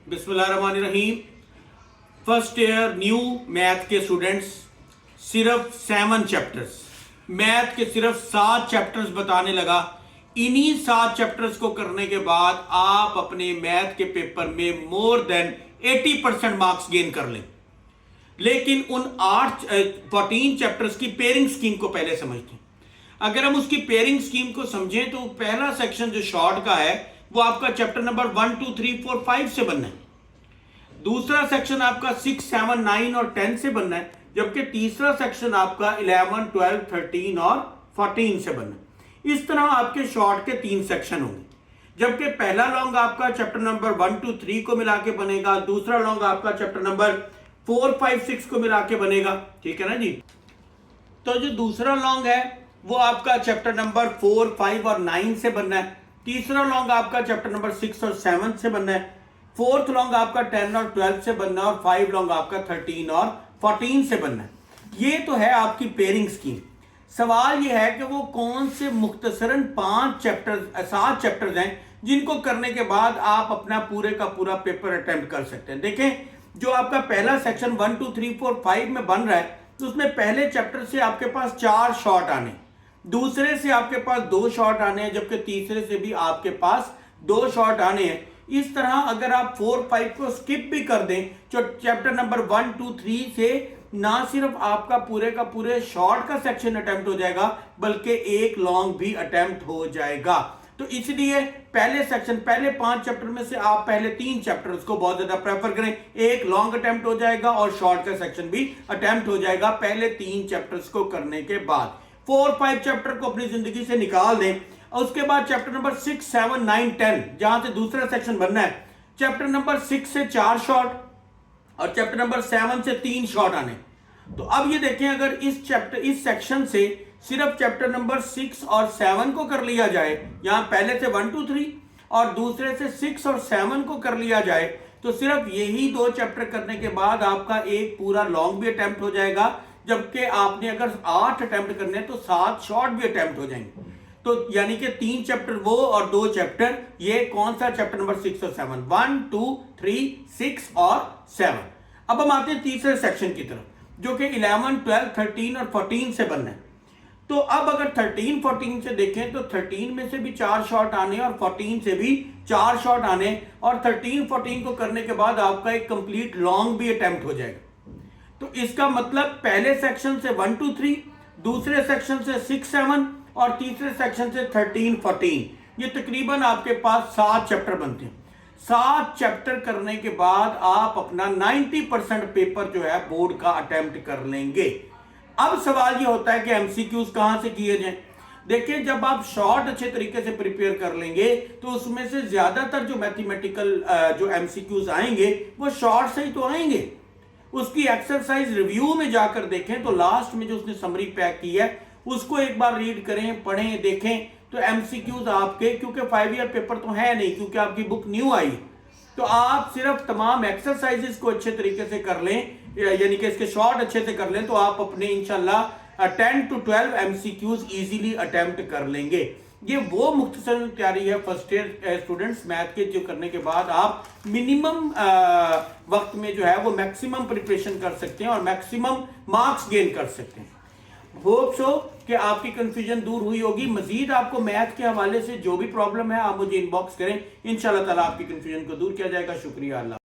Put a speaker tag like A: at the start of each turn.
A: बिस्मिल्लाहिर्रहमानिर्रहीम। First year new math के students, सिर्फ 7 चैप्टर्स मैथ के सिर्फ 7 चैप्टर्स बताने लगा। इन्हीं 7 चैप्टर्स को करने के बाद आप अपने मैथ के पेपर में मोर देन 80% मार्क्स गेन कर लें। लेकिन उन 14 चैप्टर्स की पेयरिंग स्कीम को पहले समझते हैं। अगर हम उसकी पेयरिंग स्कीम को समझें तो पहला सेक्शन जो शॉर्ट का है वो आपका चैप्टर नंबर 1, 2, 3, 4, 5 से बनना है। दूसरा सेक्शन आपका 6, 7, 9 और 10 से बनना है, जबकि तीसरा सेक्शन आपका 11, 12, 13 और 14 से बनना है। इस तरह आपके शॉर्ट के 3 सेक्शन होंगे, जबकि पहला लॉन्ग आपका चैप्टर नंबर 1, 2, 3 को मिला के बनेगा। दूसरा लॉन्ग आपका चैप्टर नंबर 4, 5, 6 को मिला के बनेगा। ठीक है ना जी। तो जो दूसरा लॉन्ग है वो आपका चैप्टर नंबर 4, 5 और 9 से बनना है। तीसरा लॉन्ग आपका चैप्टर नंबर 6 और 7 से बनना है। फोर्थ लॉन्ग आपका 10 और 12 से बनना है और 5 लॉन्ग आपका 13 और 14 से बनना है। ये तो है आपकी पेयरिंग स्कीम। सवाल ये है कि वो कौन से मुख्तसरन 7 चैप्टर्स हैं जिनको करने के बाद आप अपना पूरे का पूरा पेपर अटेम्प्ट कर सकते हैं। देखें, जो आपका पहला सेक्शन 1, 2, 3, 4, 5 में बन रहा है तो उसमें पहले चैप्टर से आपके पास 4 शॉर्ट आने, दूसरे से आपके पास 2 शॉर्ट आने हैं, जबकि तीसरे से भी आपके पास 2 शॉर्ट आने हैं। इस तरह अगर आप 4, 5 को स्किप भी कर दें तो चैप्टर नंबर 1, 2, 3 से ना सिर्फ आपका पूरे का पूरे शॉर्ट का सेक्शन अटेम्प्ट हो जाएगा, बल्कि एक लॉन्ग भी अटेम्प्ट हो जाएगा। तो इसलिए पहले 5 चैप्टर में से आप पहले 3 चैप्टर्स को बहुत ज्यादा प्रेफर करें। एक लॉन्ग अटेम्प्ट हो जाएगा और शॉर्ट का सेक्शन भी अटेम्प्ट हो जाएगा पहले 3 चैप्टर्स को करने के बाद। 4, 5 चैप्टर को अपनी जिंदगी से निकाल दें और उसके बाद चैप्टर नंबर 6, 7, 9, 10 जहां से दूसरा सेक्शन बनना है, चैप्टर नंबर 6 से 4 शॉर्ट और चैप्टर नंबर 7 से 3 शॉर्ट आने। तो अब ये देखें, अगर इस सेक्शन से सिर्फ चैप्टर नंबर 6 और 7 को कर लिया जाए, यहां पहले से 1, 2, 3 और दूसरे से 6 और 7 को कर लिया जाए, तो सिर्फ यही 2 चैप्टर करने के बाद आपका एक पूरा लॉन्ग भी अटेम्प्ट हो जाएगा। जबकि आपने अगर 8 अटेम्प्ट करने तो 7 शॉर्ट भी अटेम्प्ट हो जाएंगे। तो यानी कि 3 चैप्टर वो और 2 चैप्टर ये। कौन सा? चैप्टर नंबर 6 और 7, 1, 2, 3, 6 और 7। अब हम आते हैं तीसरे सेक्शन की तरफ, जो कि 11, 12, 13 और 14 से बनना है। तो अब अगर 13, 14 से देखें तो 13 में से भी 4 शॉट आने और 14 से भी 4 शॉट आने, और 13, 14 को करने के बाद आपका एक कंप्लीट लॉन्ग भी अटेम्प्ट हो जाएगा। तो इसका मतलब पहले सेक्शन से 1, 2, 3, दूसरे सेक्शन से 6, 7 और तीसरे सेक्शन से 13, 14, ये तकरीबन आपके पास 7 चैप्टर बनते हैं। 7 चैप्टर करने के बाद आप अपना 90% पेपर जो है बोर्ड का अटेम्प्ट कर लेंगे। अब सवाल ये होता है कि एमसीक्यूज कहां से किए जाएं। देखिए, जब आप शॉर्ट अच्छे तरीके से प्रिपेयर कर लेंगे तो उसमें से ज्यादातर जो मैथमेटिकल जो एमसीक्यूज आएंगे वो शॉर्ट से ही तो आएंगे। उसकी एक्सरसाइज रिव्यू में जाकर देखें तो लास्ट में जो उसने समरी पैक की है उसको एक बार रीड करें, पढ़ें, देखें तो एमसीक्यूज आपके, क्योंकि 5 ईयर पेपर तो है नहीं, क्योंकि आपकी बुक न्यू आई, तो आप सिर्फ तमाम एक्सरसाइजेस को अच्छे तरीके से कर लें, यानी कि इसके शॉर्ट अच्छे से कर लें, तो आप अपने इंशाल्लाह 10 to 12 एमसीक्यूज इजीली अटेम्प्ट कर लेंगे। ये वो मुख्तसर तैयारी है फर्स्ट ईयर स्टूडेंट्स मैथ के, जो करने के बाद आप मिनिमम वक्त में जो है वो मैक्सिमम प्रिपरेशन कर सकते हैं और मैक्सिमम मार्क्स गेन कर सकते हैं। होप सो कि आपकी कंफ्यूजन दूर हुई होगी। मजीद आपको मैथ के हवाले से जो भी प्रॉब्लम है आप मुझे इनबॉक्स करें, इंशाल्लाह ताला आपकी कंफ्यूजन को दूर किया जाएगा। शुक्रिया। अल्लाह।